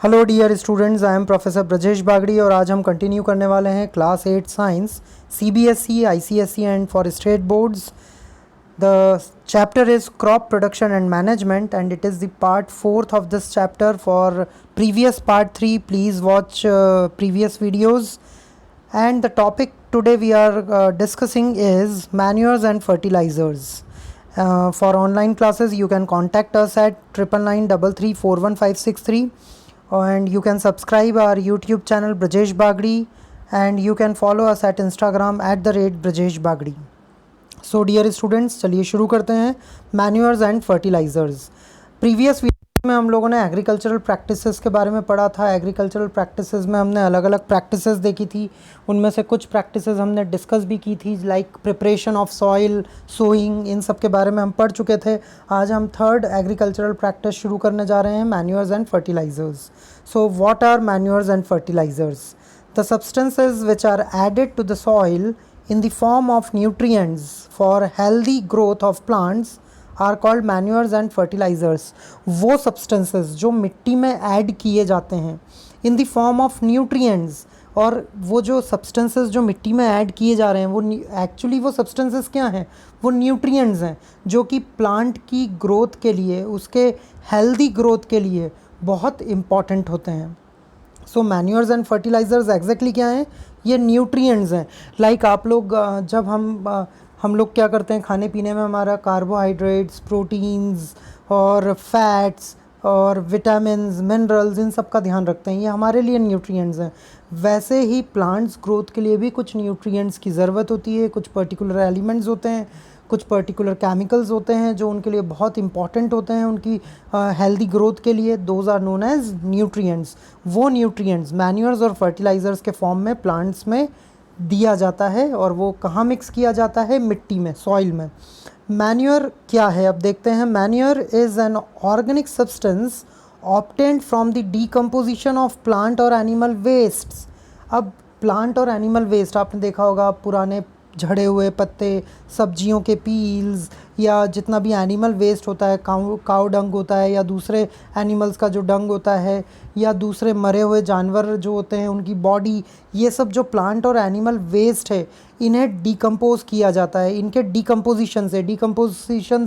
Hello dear students, I am professor Brajesh Bagdi और आज हम कंटिन्यू करने वाले हैं class 8 science CBSE, ICSE and for state boards. The chapter is crop production and management, and it is the part fourth of this chapter. For previous part 3, please watch previous videos. And the topic today we are discussing is manures and fertilizers. For online classes, you can contact us at 9993341563, and you can subscribe our YouTube channel Brajesh Bagdi, and you can follow us at Instagram @Brajesh Bagdi. So dear students, चलिए शुरू करते हैं. Manures and fertilisers. Previous video में हम लोगों ने agricultural practices के बारे में पढ़ा था. एग्रीकल्चरल प्रैक्टिसेस में हमने अलग अलग प्रैक्टिसेस देखी थी. उनमें से कुछ प्रैक्टिसेस हमने डिस्कस भी की थी, like preparation of soil, sowing, इन सब के बारे में हम पढ़ चुके थे. आज हम थर्ड एग्रीकल्चरल प्रैक्टिस शुरू करने जा रहे हैं, manures and fertilisers. So what are manures and fertilisers? The substances which are added to the soil in the form of nutrients for healthy growth of plants are called manures and fertilizers. वो substances जो मिट्टी में add किए जाते हैं in the form of nutrients, और वो जो substances जो मिट्टी में ऐड किए जा रहे हैं वो एक्चुअली वो substances क्या हैं? वो nutrients हैं जो कि प्लांट की ग्रोथ के लिए, उसके हेल्दी ग्रोथ के लिए बहुत इम्पॉर्टेंट होते हैं. सो मैन्योर्स एंड फर्टिलाइज़र्स एग्जैक्टली क्या हैं? ये न्यूट्रिएंट्स हैं. लाइक आप लोग जब हम लोग क्या करते हैं खाने पीने में, हमारा कार्बोहाइड्रेट्स, प्रोटीन्स और फैट्स और विटामिन्स, मिनरल्स, इन सब का ध्यान रखते हैं. ये हमारे लिए न्यूट्रिएंट्स हैं. वैसे ही प्लांट्स ग्रोथ के लिए भी कुछ न्यूट्रिएंट्स की ज़रूरत होती है. कुछ पर्टिकुलर एलिमेंट्स होते हैं, कुछ पर्टिकुलर केमिकल्स होते हैं जो उनके लिए बहुत इंपॉर्टेंट होते हैं उनकी हेल्दी ग्रोथ के लिए. Those are known as nutrients. वो न्यूट्रिएंट्स मैन्योर्स और फर्टिलाइज़र्स के फॉर्म में प्लांट्स में दिया जाता है. और वो कहाँ मिक्स किया जाता है? मिट्टी में, सॉइल में. मैन्योर क्या है अब देखते हैं. Manure is an organic substance obtained from the decomposition of plant और एनिमल वेस्ट्स. अब प्लांट और एनिमल वेस्ट आपने देखा होगा, पुराने झड़े हुए पत्ते, सब्जियों के पील्स, या जितना भी एनिमल वेस्ट होता है, काऊ डंग होता है, या दूसरे एनिमल्स का जो डंग होता है, या दूसरे मरे हुए जानवर जो होते हैं उनकी बॉडी, ये सब जो प्लांट और एनिमल वेस्ट है इन्हें डिकम्पोज किया जाता है. इनके डिकम्पोजिशन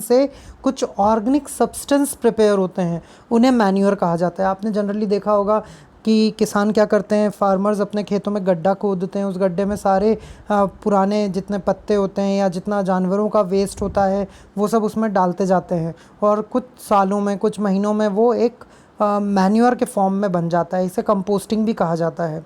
से कुछ ऑर्गेनिक सब्सटेंस प्रिपेयर होते हैं, उन्हें मैन्योर कहा जाता है. आपने जनरली देखा होगा कि किसान क्या करते हैं, फार्मर्स अपने खेतों में गड्ढा खोदते हैं, उस गड्ढे में सारे पुराने जितने पत्ते होते हैं या जितना जानवरों का वेस्ट होता है वो सब उसमें डालते जाते हैं, और कुछ सालों में, कुछ महीनों में वो एक मैन्योर के फॉर्म में बन जाता है. इसे कंपोस्टिंग भी कहा जाता है.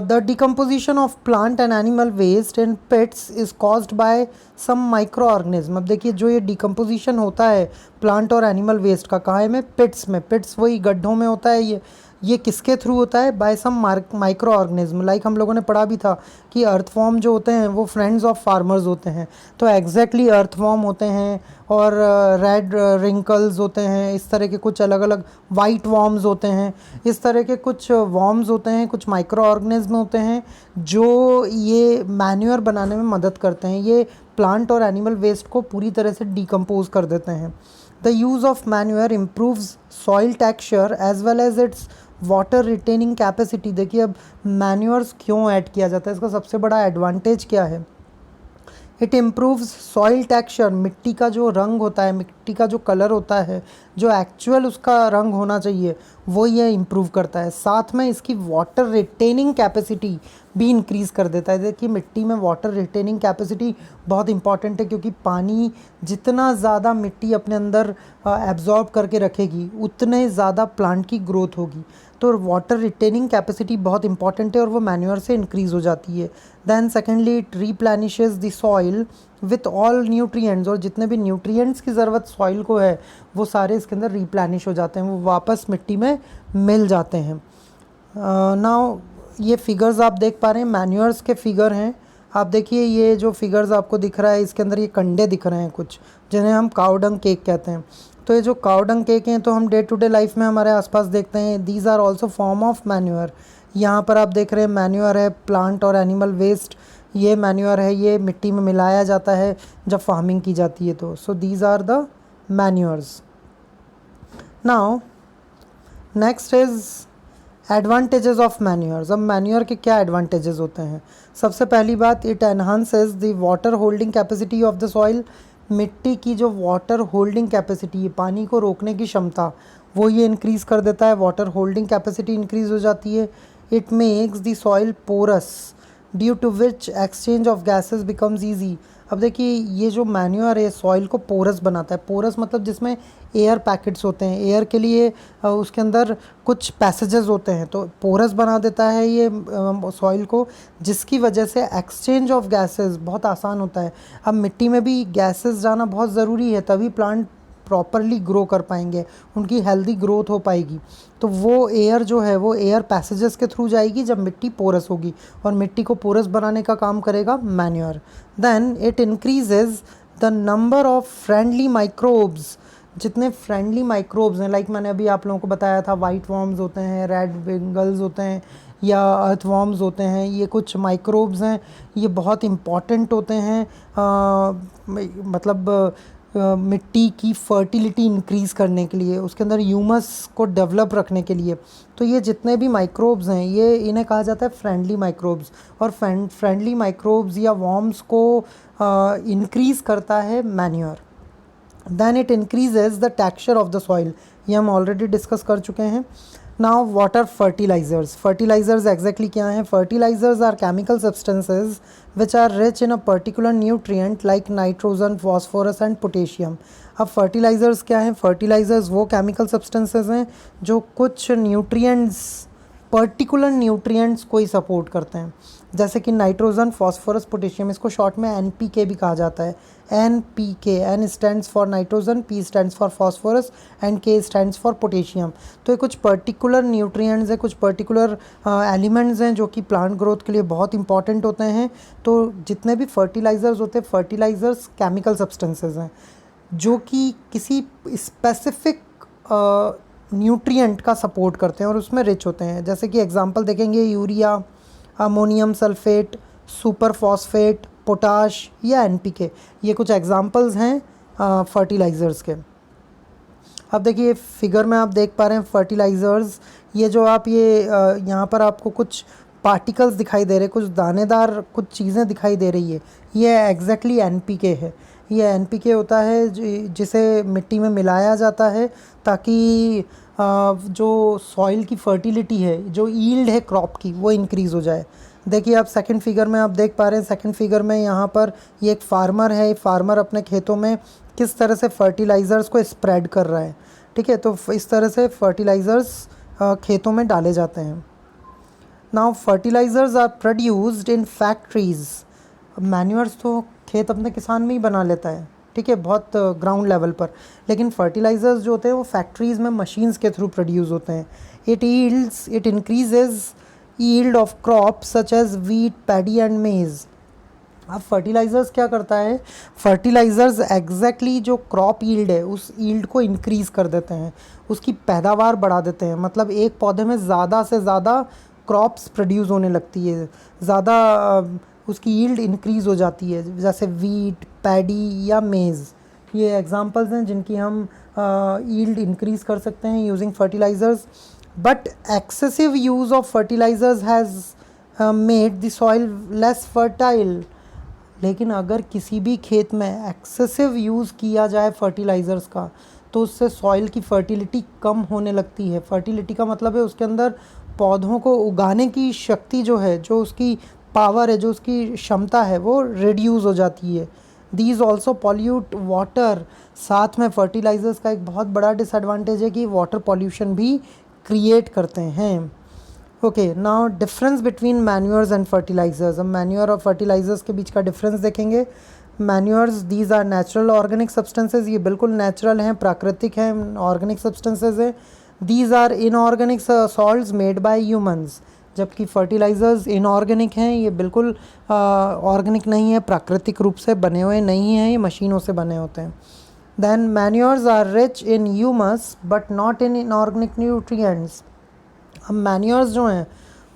The decomposition of plant and animal waste in pits is caused by some microorganism. अब देखिए, जो ये डिकम्पोजिशन होता है प्लांट और एनिमल वेस्ट का, कहाँ है? में पिट्स में. पिट्स वही गड्ढों में होता है. ये किसके थ्रू होता है? By some microorganism. Like हम लोगों ने पढ़ा भी था कि अर्थवॉर्म जो होते हैं वो फ्रेंड्स ऑफ फार्मर्स होते हैं. तो एग्जैक्टली अर्थवॉर्म होते हैं, और रेड रिंकल्स होते हैं, इस तरह के कुछ अलग अलग वाइट वॉर्म्स होते हैं. इस तरह के कुछ वॉर्म्स होते हैं, कुछ माइक्रो ऑर्गेनिज्म होते हैं जो ये मैन्योर बनाने में मदद करते हैं. ये प्लांट और एनिमल वेस्ट को पूरी तरह से डिकम्पोज कर देते हैं. The use of manure improves soil texture as well as its water retaining capacity. देखिए, अब मैन्योर्स क्यों ऐड किया जाता है, इसका सबसे बड़ा एडवांटेज क्या है? It improves soil texture. मिट्टी का जो रंग होता है, मिट्टी का जो कलर होता है, जो एक्चुअल उसका रंग होना चाहिए, वो ये इम्प्रूव करता है. साथ में इसकी वाटर रिटेनिंग कैपेसिटी भी इंक्रीज़ कर देता है. देखिए, मिट्टी में वाटर रिटेनिंग कैपेसिटी बहुत इंपॉर्टेंट है, क्योंकि पानी जितना ज़्यादा मिट्टी अपने अंदर एब्जॉर्ब करके रखेगी उतने ज़्यादा प्लांट की ग्रोथ होगी. तो वाटर रिटेनिंग कैपेसिटी बहुत इंपॉर्टेंट है और वो मैन्योर से इंक्रीज़ हो जाती है. Then secondly, it replenishes the soil with all nutrients. और जितने भी न्यूट्रिएंट्स की ज़रूरत सॉइल को है वो सारे इसके अंदर रीप्लेनिश हो जाते हैं, वो वापस मिट्टी में मिल जाते हैं. नाउ ये फिगर्स आप देख पा रहे हैं, मैन्योर्स के फिगर हैं. आप देखिए, ये जो फिगर्स आपको दिख रहा है इसके अंदर ये कंडे दिख रहे हैं कुछ, जिन्हें हम काऊ डंग केक कहते हैं. तो ये जो काऊ डंग केक हैं तो हम डे टू डे लाइफ में हमारे आसपास देखते हैं. These are also form of manure. यहाँ पर आप देख रहे हैं मैन्योर है, प्लांट और एनिमल वेस्ट. ये मैन्योर है, ये मिट्टी में मिलाया जाता है जब फार्मिंग की जाती है. तो so these are the manures. Now next is advantages of manures. अब मैन्योर के क्या एडवांटेजेस होते हैं? सबसे पहली बात, it enhances the water holding capacity of the soil. मिट्टी की जो वाटर होल्डिंग कैपेसिटी है, पानी को रोकने की क्षमता, वो ये इंक्रीज़ कर देता है। वाटर होल्डिंग कैपेसिटी इंक्रीज़ हो जाती है। It makes the soil porous due to which exchange of gases becomes easy. अब देखिए, ये जो मैन्योर है सॉइल को पोरस बनाता है। पोरस मतलब जिसमें एयर पैकेट्स होते हैं, एयर के लिए उसके अंदर कुछ पैसेजेस होते हैं, तो पोरस बना देता है ये सॉइल को, जिसकी वजह से एक्सचेंज ऑफ गैसेस बहुत आसान होता है। अब मिट्टी में भी गैसेस जाना बहुत ज़रूरी है, तभी प्लांट प्रॉपरली ग्रो कर पाएंगे, उनकी हेल्दी ग्रोथ हो पाएगी। तो वो एयर जो है वो एयर पैसेजेस के थ्रू जाएगी जब मिट्टी पोरस होगी, और मिट्टी को पोरस बनाने का काम करेगा manure. Then it increases the number of friendly microbes. जितने फ्रेंडली माइक्रोब्स हैं, लाइक मैंने अभी आप लोगों को बताया था, वाइट वॉर्म्स होते हैं, रेड बेंगल्स होते हैं, या अर्थवॉर्म्स होते हैं, ये कुछ माइक्रोब्स हैं, ये बहुत इम्पॉर्टेंट होते हैं। मतलब मिट्टी की फर्टिलिटी इंक्रीज़ करने के लिए, उसके अंदर ह्यूमस को डेवलप रखने के लिए। तो ये जितने भी माइक्रोब्स हैं, ये इन्हें कहा जाता है फ्रेंडली माइक्रोब्स। और फ्रेंडली माइक्रोब्स या वॉर्म्स को इंक्रीज़ करता है manure. Then it increases the texture of the soil, ये हम ऑलरेडी डिस्कस कर चुके हैं। Now what are fertilisers? Fertilisers exactly क्या हैं? Fertilisers are chemical substances which are rich in a particular nutrient like nitrogen, phosphorus and potassium. अब fertilisers क्या हैं? फर्टिलाइजर्स वो केमिकल सब्सटेंसेज हैं जो कुछ न्यूट्रिएंट्स, पर्टिकुलर न्यूट्रिएंट्स को ही सपोर्ट करते हैं, जैसे कि नाइट्रोजन, फॉस्फोरस, पोटेशियम। इसको शॉर्ट में एनपीके भी कहा जाता है। NPK, N stands for nitrogen, P stands for phosphorus and K stands for potassium. तो ये कुछ पर्टिकुलर न्यूट्रिएंट्स हैं, कुछ पर्टिकुलर एलिमेंट्स हैं जो कि प्लांट ग्रोथ के लिए बहुत इंपॉर्टेंट होते हैं। तो जितने भी फर्टिलाइजर्स होते हैं, फर्टिलाइजर्स केमिकल सब्सटेंसेज हैं जो कि किसी स्पेसिफिक न्यूट्रिएंट का सपोर्ट करते हैं और उसमें रिच होते हैं। जैसे कि एग्जांपल देखेंगे, urea, ammonium sulphate, super phosphate, potash या एनपीके, ये कुछ एग्जांपल्स हैं फर्टिलाइज़र्स के। अब देखिए फिगर में आप देख पा रहे हैं फर्टिलाइज़र्स, ये जो आप ये यहाँ पर आपको कुछ पार्टिकल्स दिखाई दे रहे हैं, कुछ दानेदार कुछ चीज़ें दिखाई दे रही है, ये एग्जैक्टली एनपीके है। ये एनपीके होता है जिसे मिट्टी में मिलाया जाता है ताकि जो सॉइल की फर्टिलिटी है, जो यील्ड है क्रॉप की, वो इंक्रीज़ हो जाए। देखिए आप सेकंड फिगर में आप देख पा रहे हैं, सेकंड फिगर में यहाँ पर ये एक फार्मर है। फार्मर अपने खेतों में किस तरह से फर्टिलाइज़र्स को स्प्रेड कर रहा है, ठीक है। तो इस तरह से फर्टिलाइज़र्स खेतों में डाले जाते हैं। Now fertilisers are produced in factories. Manures तो खेत अपने किसान में ही बना लेता है, ठीक है, बहुत ग्राउंड लेवल पर, लेकिन फर्टिलाइज़र्स जो होते हैं वो फैक्ट्रीज़ में मशीन्स के थ्रू प्रोड्यूस होते हैं। It increases yield of crops such as wheat, paddy and maize. अब फर्टिलाइज़र्स क्या करता है? फर्टिलाइज़र्स एग्जैक्टली जो क्रॉप यील्ड है उस यील्ड को इंक्रीज़ कर देते हैं, उसकी पैदावार बढ़ा देते हैं। मतलब एक पौधे में ज़्यादा से ज़्यादा क्रॉप्स प्रोड्यूस होने लगती है, ज़्यादा उसकी यील्ड इंक्रीज़ हो जाती है, जैसे वीट, पैडी या मेज़। ये एग्जांपल्स हैं जिनकी हम यील्ड इंक्रीज़ कर सकते हैं using fertilisers. But excessive use of fertilisers has made the soil less fertile. लेकिन अगर किसी भी खेत में एक्सेसिव यूज़ किया जाए फर्टिलाइज़र्स का, तो उससे सॉइल की फर्टिलिटी कम होने लगती है। फर्टिलिटी का मतलब है उसके अंदर पौधों को उगाने की शक्ति जो है, जो उसकी पावर है, जो उसकी क्षमता है, वो रिड्यूस हो जाती है। These also pollute water. साथ में फर्टिलाइज़र्स का एक बहुत बड़ा डिसएडवांटेज है कि वाटर पॉल्यूशन भी क्रिएट करते हैं। Okay, now difference between manures and fertilisers. हम मैन्योर और फर्टिलाइज़र्स के बीच का डिफरेंस देखेंगे। Manures, these are natural organic substances, ये बिल्कुल नेचुरल हैं, प्राकृतिक हैं, ऑर्गेनिक सब्सटेंसेज हैं। These are inorganic salts made by humans. जबकि फर्टिलाइज़र्स इनऑर्गेनिक हैं, ये बिल्कुल ऑर्गेनिक नहीं है, प्राकृतिक रूप से बने हुए नहीं हैं, ये मशीनों से बने होते हैं। Then manures are rich in humus but not in inorganic nutrients. अब मैन्योर्स जो हैं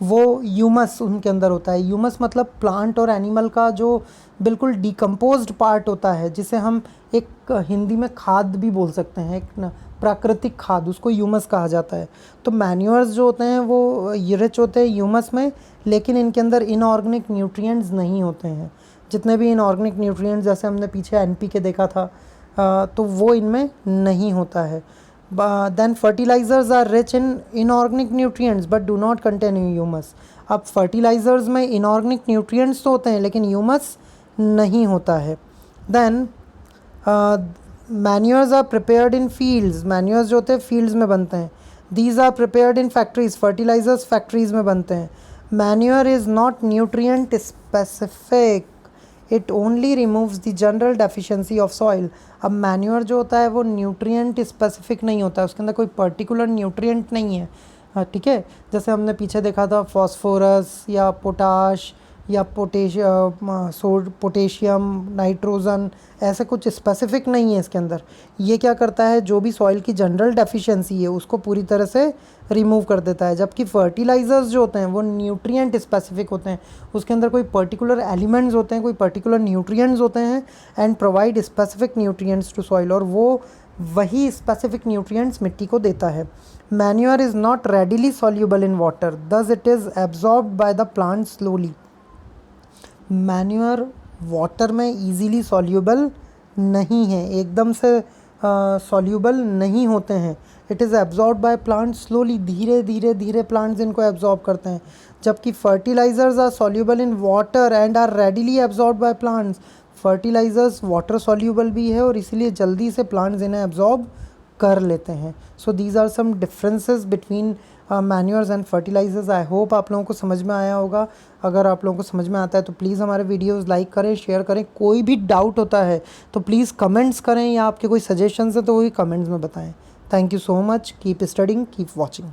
वो ह्यूमस उनके अंदर होता है। ह्यूमस मतलब प्लांट और एनिमल का जो बिल्कुल डिकम्पोज्ड पार्ट होता है, जिसे हम एक हिंदी में खाद भी बोल सकते हैं, एक प्राकृतिक खाद, उसको ह्यूमस कहा जाता है। तो मैन्योर्स जो होते हैं वो रिच होते हैं ह्यूमस में, लेकिन इनके अंदर इनऑर्गेनिक न्यूट्रिएंट्स नहीं होते हैं। जितने भी इनऑर्गेनिक न्यूट्रिएंट्स जैसे हमने पीछे एनपीके देखा था, तो वो इनमें नहीं होता है। Then fertilisers are rich in inorganic nutrients but do not contain humus. अब फर्टिलाइजर्स में इनऑर्गेनिक न्यूट्रिएंट्स तो होते हैं लेकिन ह्यूमस नहीं होता है। Then manures are prepared in fields, manures जो होते हैं फील्ड्स में बनते हैं। These are prepared in factories, fertilisers factories में बनते हैं। Manure is not nutrient specific, it only removes the general deficiency of soil. अब मैन्योर जो होता है वो न्यूट्रिएंट स्पेसिफिक नहीं होता है, उसके अंदर कोई पर्टिकुलर न्यूट्रिएंट नहीं है। ठीक है, जैसे हमने पीछे देखा था फॉस्फोरस या पोटाश या पोटेशियम, नाइट्रोजन, ऐसे कुछ स्पेसिफिक नहीं है इसके अंदर। ये क्या करता है, जो भी सॉइल की जनरल डेफिशिएंसी है उसको पूरी तरह से रिमूव कर देता है। जबकि फर्टिलाइजर्स जो होते हैं वो न्यूट्रिएंट स्पेसिफिक होते हैं, उसके अंदर कोई पर्टिकुलर एलिमेंट्स होते हैं, कोई पर्टिकुलर न्यूट्रिएंट्स होते हैं and provide specific nutrients to soil, और वो वही स्पेसिफिक न्यूट्रिएंट्स मिट्टी को देता है। Manure is not readily soluble in water, thus it is absorbed by the plant slowly. Manure water में इजीली सॉल्यूबल नहीं है, एकदम से सॉल्यूबल नहीं होते हैं। It is absorb by plant slowly, धीरे धीरे धीरे प्लांट्स इनको एब्जॉर्ब करते हैं। जबकि fertilisers are soluble in water and are readily absorb by plants. Fertilisers water soluble भी है और इसीलिए जल्दी से प्लांट्स इन्हें एब्जॉर्ब कर लेते हैं। So these are some differences between manures and fertilisers. I hope आप लोगों को समझ में आया होगा। अगर आप लोगों को समझ में आता है तो प्लीज़ हमारे वीडियोस लाइक करें, शेयर करें। कोई भी डाउट होता है तो प्लीज़ कमेंट्स करें, या आपके कोई सजेशंस हैं तो वही कमेंट्स में बताएं। Thank you so much, keep studying, keep watching.